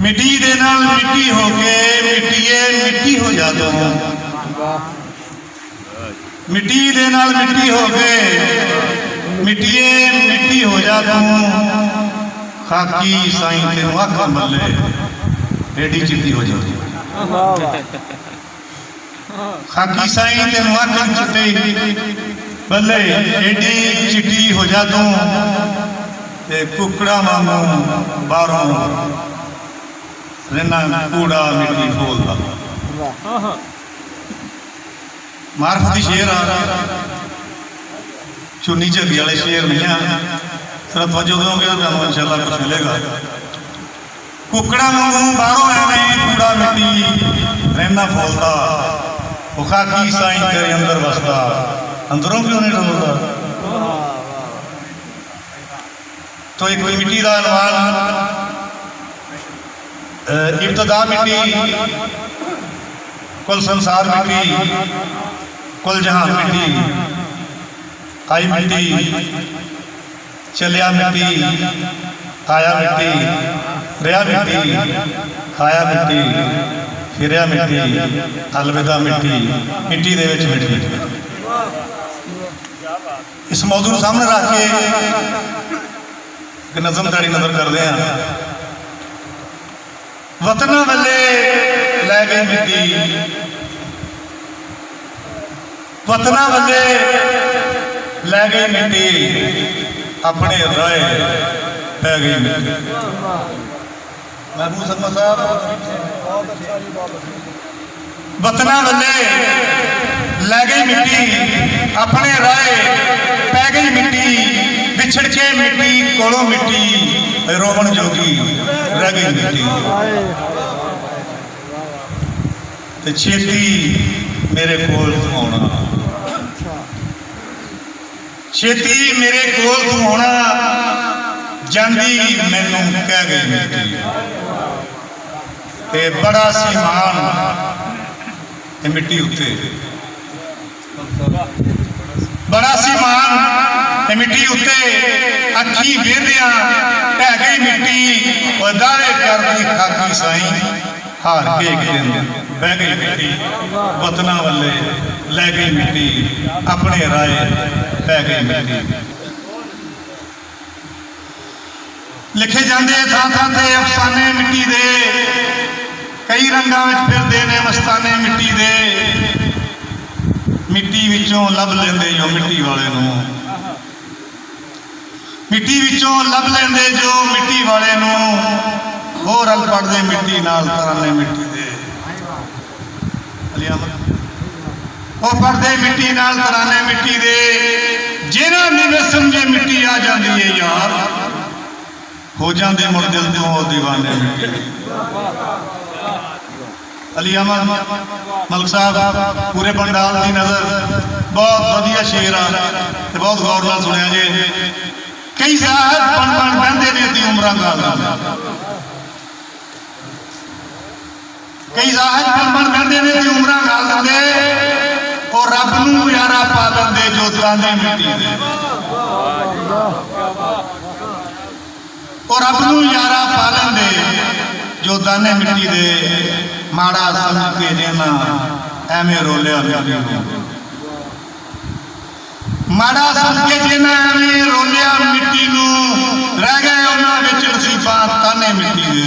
मिट्टी दे नाल मिट्टी हो के मिट्टीए मिट्टी हो जा तू, मिट्टी दे नाल मिट्टी हो के मिट्टीए मिट्टी हो जा तू, खाकी साईं तेनू अख मले एडी चिट्टी हो जाती, खाकी साईं तेनू अख चिट्टी बल्ले एडी चिट्टी हो जा तू, ते कुकड़ा वांगू बाहरों रहना कूड़ा मिट्टी फोलदा। मार्फती शेर आ चुनी झग्गी वाले शेर नहीं आ, सिर्फ तवज्जो दोगे तो इंशाअल्लाह कुछ मिलेगा। कुकड़ा वांगू बाहरों एवें कूड़ा मिट्टी रहना फोलदा, वो खाकी साईं तेरे अंदर वसदा, अंदरों क्यों नहीं डोलदा। तो एक मिट्टी का अनुमान इब्तदा मिट्टी, कुल संसार मिट्टी, कुल जहान मिट्टी, आई मिट्टी, चलिया मिट्टी, आया मिट्टी, रहा मिट्टी, खाया मिट्टी, फिरया मिट्टी, अलविदा मिट्टी, मिट्टी दे विच मिट्टी। इस मौजू सामने रख के नज़म ताड़ी नज़र करते हैं। वतना वाले लै गई मिट्टी, वतना वाले लै गई मिट्टी, अपने राय पै गई मिट्टी। महबूब शर्मा साहब, वतना वाले लै गई मिट्टी, अपने राय पै गई मिट्टी, बिछड़ के मिट्टी कोलों मिट्टी, रोवन जोगी रह गई मिट्टी। ते छेती मेरे कोल तू आना, छेती मेरे कोल तू आना, जांदी मैनू कह गई मिट्टी। ते बड़ा सीमान मिट्टी उत्ते, बड़ा सीमान मिट्टी उत्ते, अखी वेंदिया ढह गई मिट्टी, और दावे कर दी खाकी साईं हार के एक दिन बह गई मिट्टी। वतना वाले लै गई मिट्टी, अपने राय पै गई मिट्टी। लिखे जाते थां थां ते अफसाने मिट्टी दे, कई रंगां विच फिरदे ने मस्ताने मिट्टी दे, मिट्टी विचों लभ लेंदे जो मिट्टी वाले नूं, मिट्टी विचों लभ लेंदे जो मिट्टी वाले नूं, हो रल पड़दे मिट्टी नाल तराने मिट्टी दे। वो पढ़दे मिट्टी नाल तराने मिट्टी दे, जिन्हां नीवें समझे मिट्टी आ जाती है यार, हो जाते मुड़ दिल तो दीवाने मिट्टी। अली अहमद मलिक साहब पूरे पंडाल की नज़र बहुत वधिया शेर आ, बहुत गौर नाल सुनिया जे। कई साहब बन बन बहते ने ती उम्रां गाल, कई साहब बन बन बहते ने ती उम्रां गाल दिंदे, और रब नूं यारा पा लेंदे जो ताने मिट्टी दे, और रब नूं यारा पा लेंदे जो दाने मिट्टी दे। माड़ा समझ के जेना एवें रोलिया मिट्टी नूं, माड़ा समझ के जेना एवें रोलिया मिट्टी नूं, रह गए उन्हां विच नसीबां ताने मिट्टी दे।